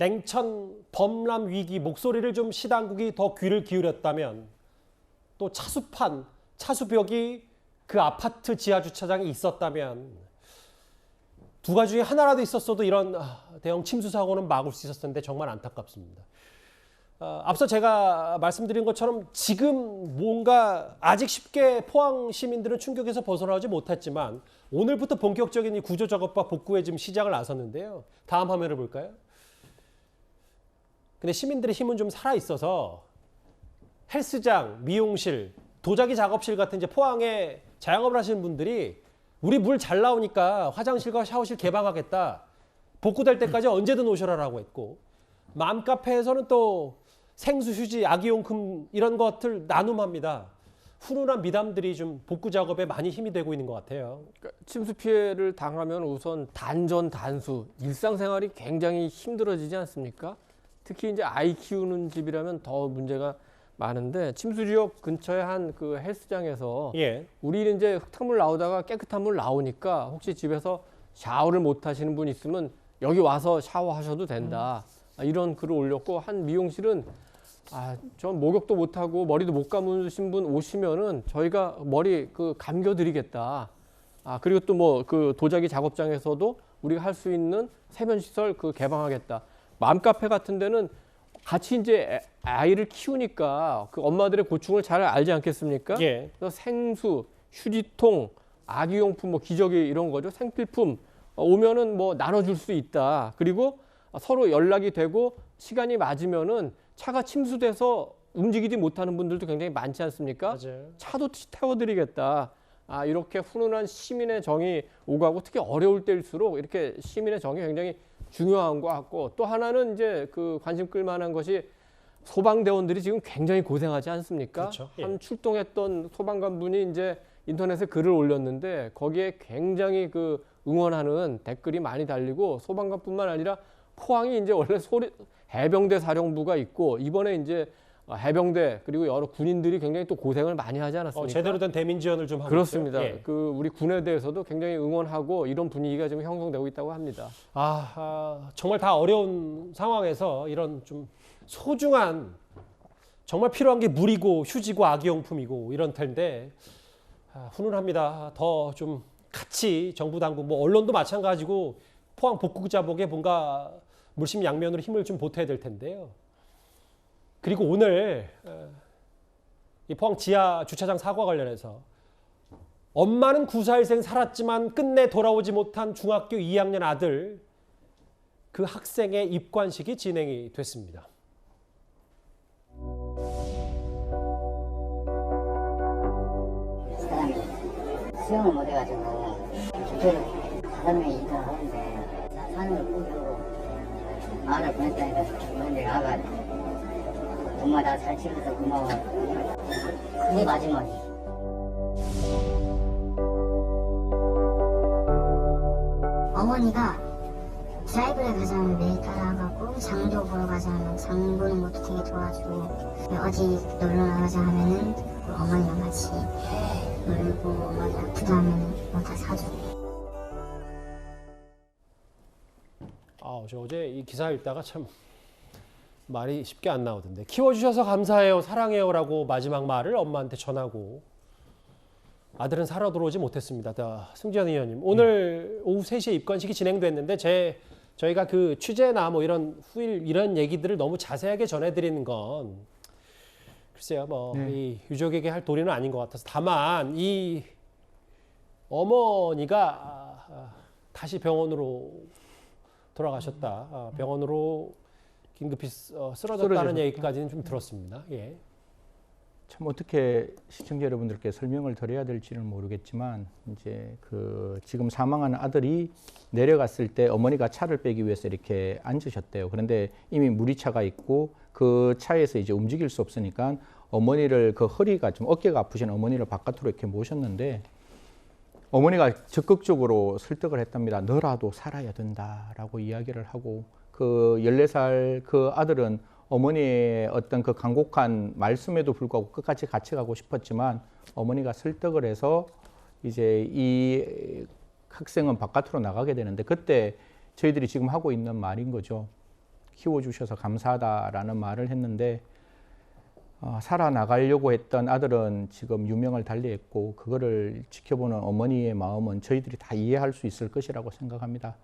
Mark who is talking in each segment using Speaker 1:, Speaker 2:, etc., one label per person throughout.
Speaker 1: 냉천 범람 위기 목소리를 좀 시당국이 더 귀를 기울였다면 또 차수벽이 그 아파트 지하 주차장에 있었다면 두 가지 중에 하나라도 있었어도 이런 대형 침수 사고는 막을 수 있었을 텐데 정말 안타깝습니다. 앞서 제가 말씀드린 것처럼 지금 뭔가 아직 쉽게 포항 시민들은 충격에서 벗어나지 못했지만 오늘부터 본격적인 이 구조 작업과 복구에 지금 시작을 나섰는데요. 다음 화면을 볼까요? 근데 시민들의 힘은 좀 살아 있어서 헬스장, 미용실, 도자기 작업실 같은 이제 포항에 자영업을 하시는 분들이 우리 물 잘 나오니까 화장실과 샤워실 개방하겠다. 복구될 때까지 언제든 오셔라라고 했고 맘카페에서는 또 생수, 휴지, 아기용품 이런 것들 나눔합니다. 훈훈한 미담들이 좀 복구 작업에 많이 힘이 되고 있는 것 같아요.
Speaker 2: 그러니까 침수 피해를 당하면 우선 단전 단수, 일상생활이 굉장히 힘들어지지 않습니까? 특히 이제 아이 키우는 집이라면 더 문제가 많은데 침수 지역 근처에 한 그 헬스장에서 우리는 이제 흙탕물 나오다가 깨끗한 물 나오니까 혹시 집에서 샤워를 못 하시는 분 있으면 여기 와서 샤워하셔도 된다. 이런 글을 올렸고 한 미용실은 전 목욕도 못 하고 머리도 못 감으신 분 오시면은 저희가 머리 감겨드리겠다. 그리고 또 뭐 그 도자기 작업장에서도 우리가 할 수 있는 세면 시설 개방하겠다. 맘카페 같은 데는 같이 이제 아이를 키우니까 그 엄마들의 고충을 잘 알지 않겠습니까? 그래서 생수, 휴지통, 아기용품, 뭐 기저귀 이런 거죠. 생필품 오면은 뭐 나눠줄 수 있다. 그리고 서로 연락이 되고 시간이 맞으면은 차가 침수돼서 움직이지 못하는 분들도 굉장히 많지 않습니까?
Speaker 1: 맞아요.
Speaker 2: 차도 태워드리겠다. 이렇게 훈훈한 시민의 정이 오가고 특히 어려울 때일수록 이렇게 시민의 정이 굉장히 중요한 것 같고 또 하나는 이제 관심 끌만한 것이 소방대원들이 지금 굉장히 고생하지 않습니까?
Speaker 1: 그렇죠.
Speaker 2: 한 출동했던 소방관 분이 이제 인터넷에 글을 올렸는데 거기에 굉장히 응원하는 댓글이 많이 달리고 소방관뿐만 아니라 포항이 이제 원래 해병대 사령부가 있고 이번에 이제 해병대 그리고 여러 군인들이 굉장히 또 고생을 많이 하지 않았습니까?
Speaker 1: 제대로 된 대민 지원을 좀 하고
Speaker 2: 그렇습니다.
Speaker 1: 있어요.
Speaker 2: 우리 군에 대해서도 굉장히 응원하고 이런 분위기가 좀 형성되고 있다고 합니다.
Speaker 1: 정말 다 어려운 상황에서 이런 좀 소중한 정말 필요한 게 물이고 휴지고 아기용품이고 이런 텐데 훈훈합니다. 더 좀 같이 정부 당국 뭐 언론도 마찬가지고 포항 복구 작업에 뭔가 물심양면으로 힘을 좀 보태야 될 텐데요. 그리고 오늘 이 포항 지하 주차장 사고와 관련해서 엄마는 94일생 살았지만 끝내 돌아오지 못한 중학교 2학년 아들 그 학생의 입관식이 진행이 됐습니다.
Speaker 3: 사람이 수영을 못 해가지고 기초를 5명이 입관을 하는데 사는 걸 꾸고 마을을 보냈다니까 그런데 아가 엄마 나 잘 키워줘서 고마워. 그게 마지막이.
Speaker 4: 어머니가 드라이브를 가자면 매일 따라가고 장도 보러 가자면 장 보는 것도 되게 도와주고 어디 놀러 나가자 하면은 어머니랑 같이 놀고 어머니 아프다 하면은 뭐 다 사주고.
Speaker 1: 저 어제 이 기사 읽다가 참 말이 쉽게 안 나오던데 키워주셔서 감사해요 사랑해요라고 마지막 말을 엄마한테 전하고 아들은 살아 들어오지 못했습니다. 승지현 의원님 오늘 오후 3시에 입관식이 진행됐는데 저희가 그 취재나 뭐 이런 후일 이런 얘기들을 너무 자세하게 전해드리는 건 글쎄요 이 유족에게 할 도리는 아닌 것 같아서 다만 이 어머니가 다시 병원으로 돌아가셨다. 병원으로 긴급히 쓰러졌다는 얘기까지는 좀 들었습니다.
Speaker 5: 참 어떻게 시청자 여러분들께 설명을 드려야 될지는 모르겠지만 이제 지금 사망한 아들이 내려갔을 때 어머니가 차를 빼기 위해서 이렇게 앉으셨대요. 그런데 이미 무리차가 있고 그 차에서 이제 움직일 수 없으니까 어머니를 허리가 좀 어깨가 아프신 어머니를 바깥으로 이렇게 모셨는데 어머니가 적극적으로 설득을 했답니다. 너라도 살아야 된다라고 이야기를 하고 14살 그 아들은 어머니의 어떤 간곡한 말씀에도 불구하고 끝까지 같이 가고 싶었지만 어머니가 설득을 해서 이제 이 학생은 바깥으로 나가게 되는데 그때 저희들이 지금 하고 있는 말인 거죠. 키워주셔서 감사하다라는 말을 했는데 살아나가려고 했던 아들은 지금 유명을 달리했고 그거를 지켜보는 어머니의 마음은 저희들이 다 이해할 수 있을 것이라고 생각합니다.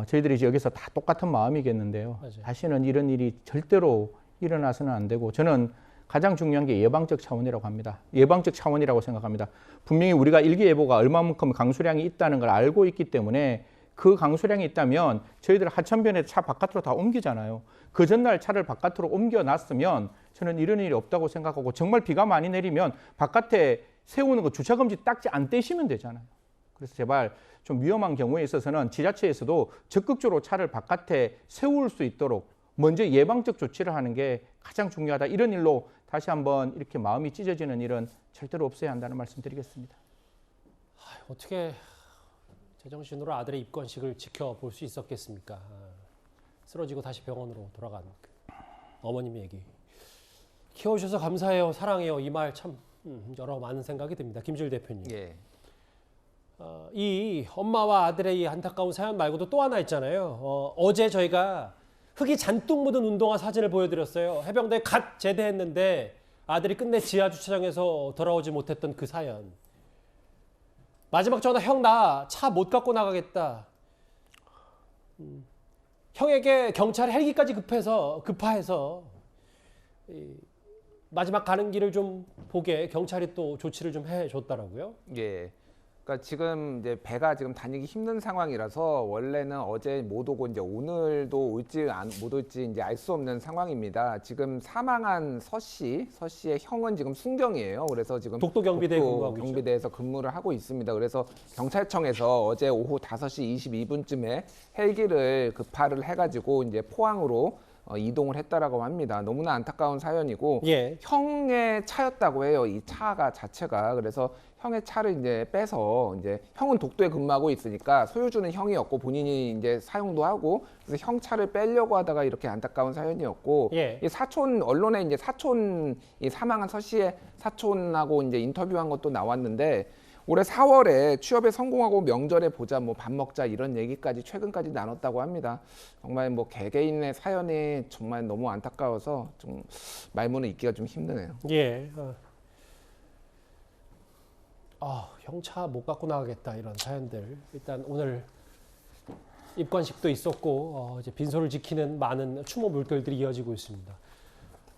Speaker 5: 저희들이 이제 여기서 다 똑같은 마음이겠는데요.
Speaker 1: 맞아요.
Speaker 5: 다시는 이런 일이 절대로 일어나서는 안 되고 저는 가장 중요한 게 예방적 차원이라고 합니다. 예방적 차원이라고 생각합니다. 분명히 우리가 일기예보가 얼마만큼 강수량이 있다는 걸 알고 있기 때문에 그 강수량이 있다면 저희들 하천변에 차 바깥으로 다 옮기잖아요. 그 전날 차를 바깥으로 옮겨놨으면 저는 이런 일이 없다고 생각하고 정말 비가 많이 내리면 바깥에 세우는 거 주차금지 딱지 안 떼시면 되잖아요. 그래서 제발 좀 위험한 경우에 있어서는 지자체에서도 적극적으로 차를 바깥에 세울 수 있도록 먼저 예방적 조치를 하는 게 가장 중요하다. 이런 일로 다시 한번 이렇게 마음이 찢어지는 일은 절대로 없어야 한다는 말씀 드리겠습니다.
Speaker 1: 어떻게 제정신으로 아들의 입건식을 지켜볼 수 있었겠습니까? 쓰러지고 다시 병원으로 돌아간 어머님 얘기. 키워주셔서 감사해요, 사랑해요. 이 말 참 여러 많은 생각이 듭니다. 김주일 대표님.
Speaker 6: 예.
Speaker 1: 이 엄마와 아들의 이 안타까운 사연 말고도 또 하나 있잖아요. 어제 저희가 흙이 잔뜩 묻은 운동화 사진을 보여드렸어요. 해병대에 갓 제대했는데 아들이 끝내 지하 주차장에서 돌아오지 못했던 그 사연. 마지막 전화, 형 나 차 못 갖고 나가겠다. 형에게 경찰 헬기까지 급파해서 마지막 가는 길을 좀 보게 경찰이 또 조치를 좀 해줬더라고요.
Speaker 6: 예. 그러니까 지금 이제 배가 지금 다니기 힘든 상황이라서 원래는 어제 못 오고 이제 오늘도 못 올지 이제 알 수 없는 상황입니다. 지금 사망한 서 씨의 형은 지금 순경이에요. 그래서 지금
Speaker 1: 독도 경비대에 근무하고 있죠.
Speaker 6: 경비대에서 근무를 하고 있습니다. 그래서 경찰청에서 어제 오후 5시 22분쯤에 헬기를 급파를 해가지고 이제 포항으로 이동을 했다라고 합니다. 너무나 안타까운 사연이고
Speaker 1: 예.
Speaker 6: 형의 차였다고 해요. 이 차가 자체가. 그래서 형의 차를 이제 빼서 이제 형은 독도에 근무하고 있으니까 소유주는 형이었고 본인이 이제 사용도 하고 그래서 형 차를 빼려고 하다가 이렇게 안타까운 사연이었고
Speaker 1: 예.
Speaker 6: 이 사촌 언론에 이제 사촌 이 사망한 서 씨의 사촌하고 이제 인터뷰한 것도 나왔는데 올해 4월에 취업에 성공하고 명절에 보자 뭐 밥 먹자 이런 얘기까지 최근까지 나눴다고 합니다. 정말 뭐 개개인의 사연이 정말 너무 안타까워서 좀 말문을 잇기가 좀 힘드네요.
Speaker 1: 예. 형 차 못 갖고 나가겠다 이런 사연들. 일단 오늘 입관식도 있었고 이제 빈소를 지키는 많은 추모 물결들이 이어지고 있습니다.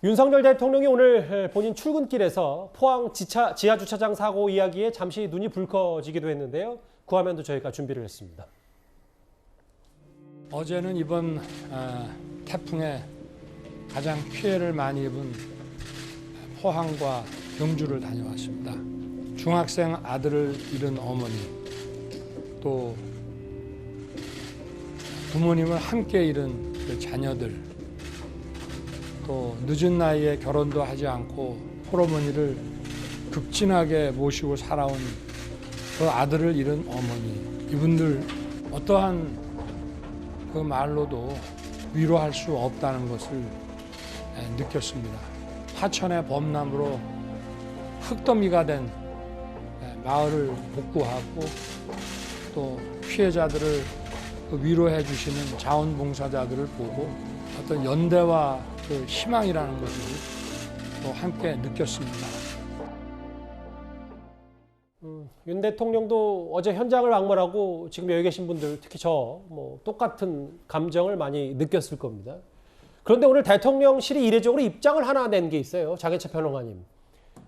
Speaker 1: 윤석열 대통령이 오늘 본인 출근길에서 포항 지하 주차장 사고 이야기에 잠시 눈이 붉어지기도 했는데요. 그 화면도 저희가 준비를 했습니다.
Speaker 7: 어제는 이번 태풍에 가장 피해를 많이 입은 포항과 경주를 다녀왔습니다. 중학생 아들을 잃은 어머니, 또 부모님을 함께 잃은 그 자녀들, 또 늦은 나이에 결혼도 하지 않고 홀어머니를 극진하게 모시고 살아온 그 아들을 잃은 어머니, 이분들 어떠한 그 말로도 위로할 수 없다는 것을 느꼈습니다. 하천의 범람으로 흙더미가 된 마을을 복구하고 또 피해자들을 위로해 주시는 자원봉사자들을 보고 어떤 연대와 그 희망이라는 것을 또 함께 느꼈습니다.
Speaker 1: 윤 대통령도 어제 현장을 방문하고 지금 여기 계신 분들 특히 저 똑같은 감정을 많이 느꼈을 겁니다. 그런데 오늘 대통령실이 이례적으로 입장을 하나 낸 게 있어요. 장해찬 평론가님.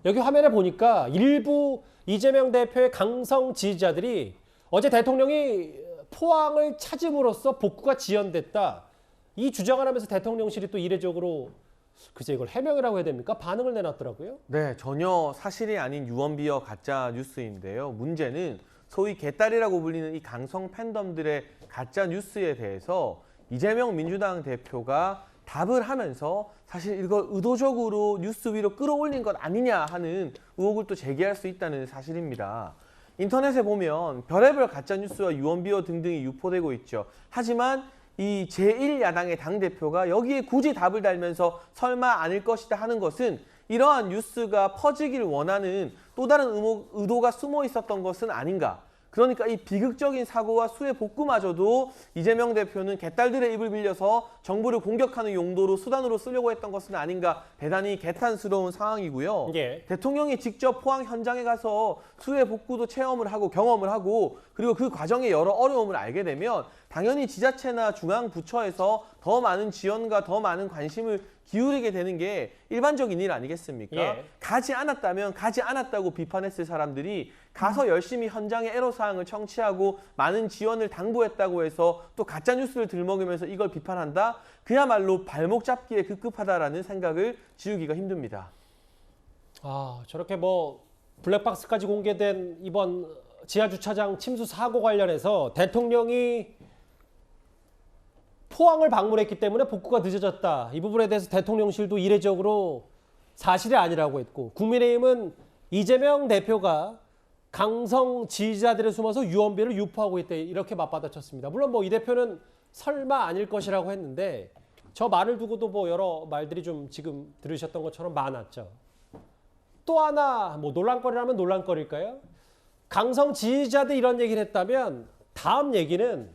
Speaker 1: 여기 화면에 보니까 일부 이재명 대표의 강성 지지자들이 어제 대통령이 포항을 찾음으로써 복구가 지연됐다. 이 주장을 하면서 대통령실이 또 이례적으로 글쎄 이걸 해명이라고 해야 됩니까? 반응을 내놨더라고요.
Speaker 8: 네, 전혀 사실이 아닌 유언비어 가짜 뉴스인데요. 문제는 소위 개딸이라고 불리는 이 강성 팬덤들의 가짜 뉴스에 대해서 이재명 민주당 대표가 답을 하면서 사실 이걸 의도적으로 뉴스 위로 끌어올린 것 아니냐 하는 의혹을 또 제기할 수 있다는 사실입니다. 인터넷에 보면 별의별 가짜 뉴스와 유언비어 등등이 유포되고 있죠. 하지만 이 제1야당의 당대표가 여기에 굳이 답을 달면서 설마 아닐 것이다 하는 것은 이러한 뉴스가 퍼지길 원하는 또 다른 의도가 숨어 있었던 것은 아닌가. 그러니까 이 비극적인 사고와 수해 복구마저도 이재명 대표는 개딸들의 입을 빌려서 정부를 공격하는 용도로 수단으로 쓰려고 했던 것은 아닌가 대단히 개탄스러운 상황이고요.
Speaker 1: 예.
Speaker 8: 대통령이 직접 포항 현장에 가서 수해 복구도 체험을 하고 경험을 하고 그리고 그 과정의 여러 어려움을 알게 되면 당연히 지자체나 중앙부처에서 더 많은 지원과 더 많은 관심을 기울이게 되는 게 일반적인 일 아니겠습니까?
Speaker 1: 예.
Speaker 8: 가지 않았다면 가지 않았다고 비판했을 사람들이 가서 열심히 현장의 애로사항을 청취하고 많은 지원을 당부했다고 해서 또 가짜뉴스를 들먹이면서 이걸 비판한다? 그야말로 발목 잡기에 급급하다라는 생각을 지우기가 힘듭니다.
Speaker 1: 저렇게 뭐 블랙박스까지 공개된 이번 지하주차장 침수 사고 관련해서 대통령이 포항을 방문했기 때문에 복구가 늦어졌다. 이 부분에 대해서 대통령실도 이례적으로 사실이 아니라고 했고 국민의힘은 이재명 대표가 강성 지지자들을 숨어서 유언비어를 유포하고 있다. 이렇게 맞받아쳤습니다. 물론 뭐 이 대표는 설마 아닐 것이라고 했는데 저 말을 두고도 뭐 여러 말들이 좀 지금 들으셨던 것처럼 많았죠. 또 하나 뭐 논란거리라면 논란거리일까요? 강성 지지자들이 이런 얘기를 했다면 다음 얘기는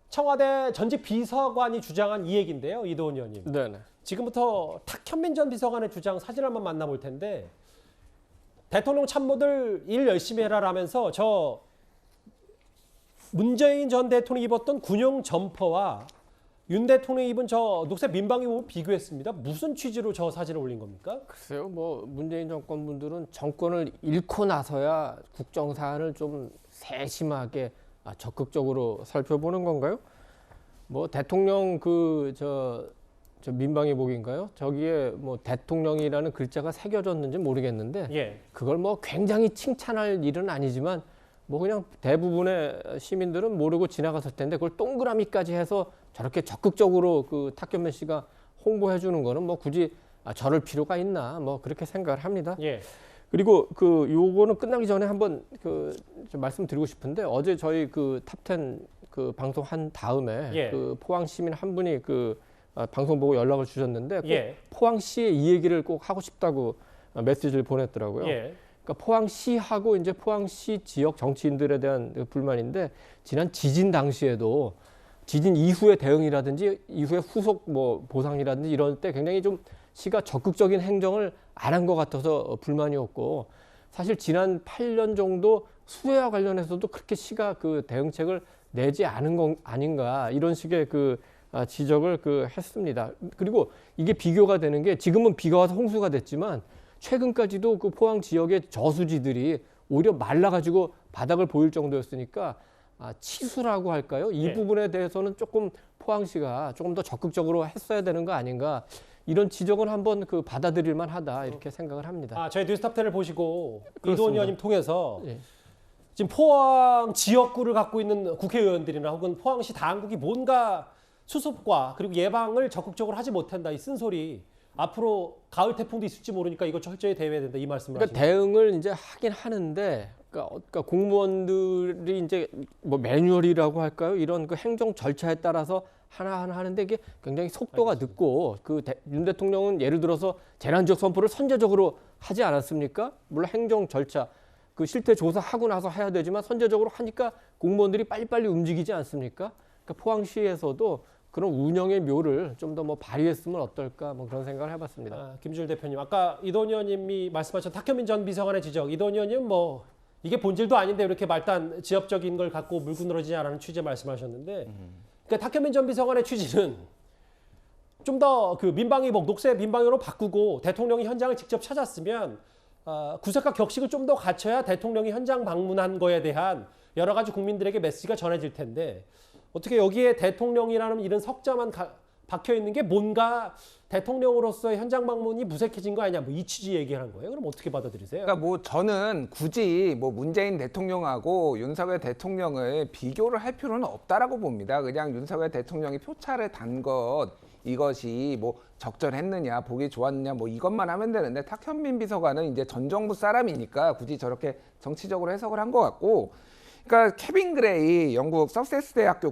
Speaker 1: 청와대 전직 비서관이 주장한 이 얘기인데요. 이도훈 의원님.
Speaker 2: 네네.
Speaker 1: 지금부터 탁현민 전 비서관의 주장 사진을 한번 만나볼 텐데 대통령 참모들 일 열심히 해라라면서 저 문재인 전 대통령이 입었던 군용 점퍼와 윤 대통령이 입은 저 녹색 민방위복을 비교했습니다. 무슨 취지로 저 사진을 올린 겁니까?
Speaker 2: 글쎄요, 뭐 문재인 정권 분들은 정권을 잃고 나서야 국정 사안을 좀 세심하게 적극적으로 살펴보는 건가요? 뭐 대통령 저 민방위복인가요? 저기에 뭐 대통령이라는 글자가 새겨졌는지 모르겠는데
Speaker 1: 예.
Speaker 2: 그걸 뭐 굉장히 칭찬할 일은 아니지만 뭐 그냥 대부분의 시민들은 모르고 지나갔을 텐데 그걸 동그라미까지 해서 저렇게 적극적으로 그 탁현민 씨가 홍보해 주는 거는 뭐 굳이 저럴 필요가 있나 뭐 그렇게 생각을 합니다.
Speaker 1: 예.
Speaker 2: 그리고 그 요거는 끝나기 전에 한번 좀 말씀드리고 싶은데 어제 저희 그 탑10 그 방송한 다음에
Speaker 1: 예.
Speaker 2: 그 포항 시민 한 분이 그 방송 보고 연락을 주셨는데 꼭
Speaker 1: 예.
Speaker 2: 포항시의 이 얘기를 꼭 하고 싶다고 메시지를 보냈더라고요.
Speaker 1: 예.
Speaker 2: 그러니까 포항시하고 이제 포항시 지역 정치인들에 대한 부불만인데 지난 지진 당시에도 지진 이후의 대응이라든지 이후의 후속 뭐 보상이라든지 이럴 때 굉장히 좀 시가 적극적인 행정을 안 한 것 같아서 불만이었고 사실 지난 8년 정도 수해와 관련해서도 그렇게 시가 그 대응책을 내지 않은 건 아닌가 이런 식의 그 지적을 했습니다. 그리고 이게 비교가 되는 게 지금은 비가 와서 홍수가 됐지만 최근까지도 그 포항 지역의 저수지들이 오히려 말라가지고 바닥을 보일 정도였으니까 치수라고 할까요? 이
Speaker 1: 네.
Speaker 2: 부분에 대해서는 조금 포항시가 조금 더 적극적으로 했어야 되는 거 아닌가 이런 지적은 한번 받아들일 만하다 이렇게 생각을 합니다.
Speaker 1: 저희 뉴스탑10을 보시고
Speaker 2: 그렇습니다.
Speaker 1: 이도훈 의원님 통해서
Speaker 2: 예.
Speaker 1: 지금 포항 지역구를 갖고 있는 국회의원들이나 혹은 포항시 당국이 뭔가 수습과 그리고 예방을 적극적으로 하지 못한다 이 쓴소리 앞으로 가을 태풍도 있을지 모르니까 이거 철저히 대응해야 된다 이 말씀을
Speaker 2: 그러니까
Speaker 1: 하십니다.
Speaker 2: 대응을 이제 하긴 하는데 그러니까 공무원들이 이제 뭐 매뉴얼이라고 할까요? 이런 그 행정 절차에 따라서 하나하나 하는데 이게 굉장히 속도가 늦고 윤 대통령은 예를 들어서 재난지역 선포를 선제적으로 하지 않았습니까? 물론 행정 절차 그 실태 조사하고 나서 해야 되지만 선제적으로 하니까 공무원들이 빨리빨리 움직이지 않습니까? 그러니까 포항시에서도 그런 운영의 묘를 좀 더 뭐 발휘했으면 어떨까 뭐 그런 생각을 해봤습니다.
Speaker 1: 김주일 대표님, 아까 이도훈 의원님이 말씀하신 탁현민 전 비서관의 지적, 이도훈 의원님 뭐 이게 본질도 아닌데 이렇게 말단 지엽적인 걸 갖고 물고 늘어지지 않는 취지의 말씀하셨는데, 그러니까 탁현민 전 비서관의 취지는 좀 더 그 민방위복 녹색 민방위로 바꾸고 대통령이 현장을 직접 찾았으면 구색과 격식을 좀 더 갖춰야 대통령이 현장 방문한 거에 대한 여러 가지 국민들에게 메시지가 전해질 텐데. 어떻게 여기에 대통령이라는 이런 석자만 박혀 있는 게 뭔가 대통령으로서의 현장 방문이 무색해진 거 아니냐 뭐 이 취지 얘기하는 거예요. 그럼 어떻게 받아들이세요?
Speaker 6: 그러니까 뭐 저는 굳이 뭐 문재인 대통령하고 윤석열 대통령을 비교를 할 필요는 없다라고 봅니다. 그냥 윤석열 대통령이 표차를 단 것 이것이 뭐 적절했느냐 보기 좋았느냐 뭐 이것만 하면 되는데 탁현민 비서관은 이제 전 정부 사람이니까 굳이 저렇게 정치적으로 해석을 한 것 같고 그러니까 케빈 그레이 영국 서섹스 대학교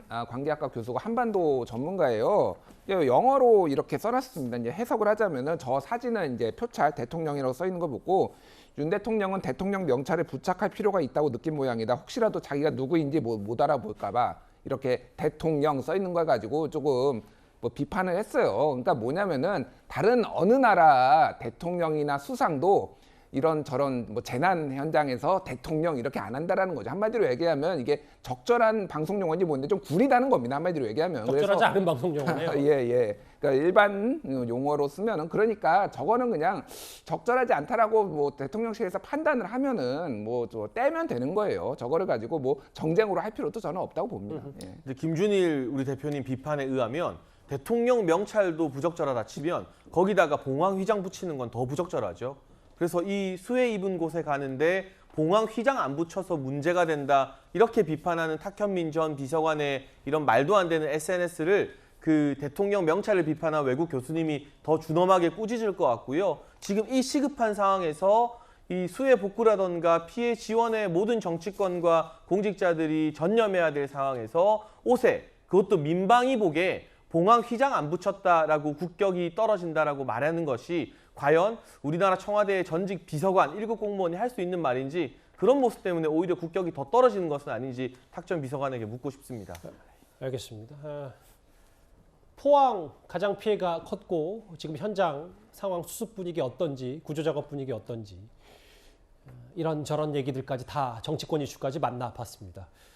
Speaker 6: 관계학과 교수가 한반도 전문가예요. 영어로 이렇게 써놨습니다. 이제 해석을 하자면은 저 사진은 이제 표찰 대통령이라고 써 있는 거 보고 윤 대통령은 대통령 명찰을 부착할 필요가 있다고 느낀 모양이다. 혹시라도 자기가 누구인지 못 알아볼까봐 이렇게 대통령 써 있는 거 가지고 조금 뭐 비판을 했어요. 그러니까 뭐냐면은 다른 어느 나라 대통령이나 수상도 이런 저런 뭐 재난 현장에서 대통령 이렇게 안 한다라는 거죠. 한마디로 얘기하면 이게 적절한 방송 용어인지 뭔데 좀 구리다는 겁니다. 한마디로 얘기하면.
Speaker 1: 적절하지 않은 방송 용어네요.
Speaker 6: 예. 그러니까 일반 용어로 쓰면은 그러니까 저거는 그냥 적절하지 않다라고 뭐 대통령실에서 판단을 하면은 뭐 떼면 되는 거예요. 저거를 가지고 뭐 정쟁으로 할 필요도 저는 없다고 봅니다. 예.
Speaker 8: 근데 김준일 우리 대표님 비판에 의하면 대통령 명찰도 부적절하다 치면 거기다가 봉황 휘장 붙이는 건 더 부적절하죠. 그래서 이 수해 입은 곳에 가는데 봉황 휘장 안 붙여서 문제가 된다 이렇게 비판하는 탁현민 전 비서관의 이런 말도 안 되는 SNS를 그 대통령 명찰을 비판한 외국 교수님이 더 준엄하게 꾸짖을 것 같고요. 지금 이 시급한 상황에서 이 수해 복구라던가 피해 지원에 모든 정치권과 공직자들이 전념해야 될 상황에서 옷에 그것도 민방위 복에 봉황 휘장 안 붙였다라고 국격이 떨어진다라고 말하는 것이 과연 우리나라 청와대의 전직 비서관 1급 공무원이 할 수 있는 말인지 그런 모습 때문에 오히려 국격이 더 떨어지는 것은 아닌지 탁 전 비서관에게 묻고 싶습니다.
Speaker 1: 알겠습니다. 포항 가장 피해가 컸고 지금 현장 상황 수습 분위기 어떤지 구조작업 분위기 어떤지 이런저런 얘기들까지 다 정치권 이슈까지 만나봤습니다.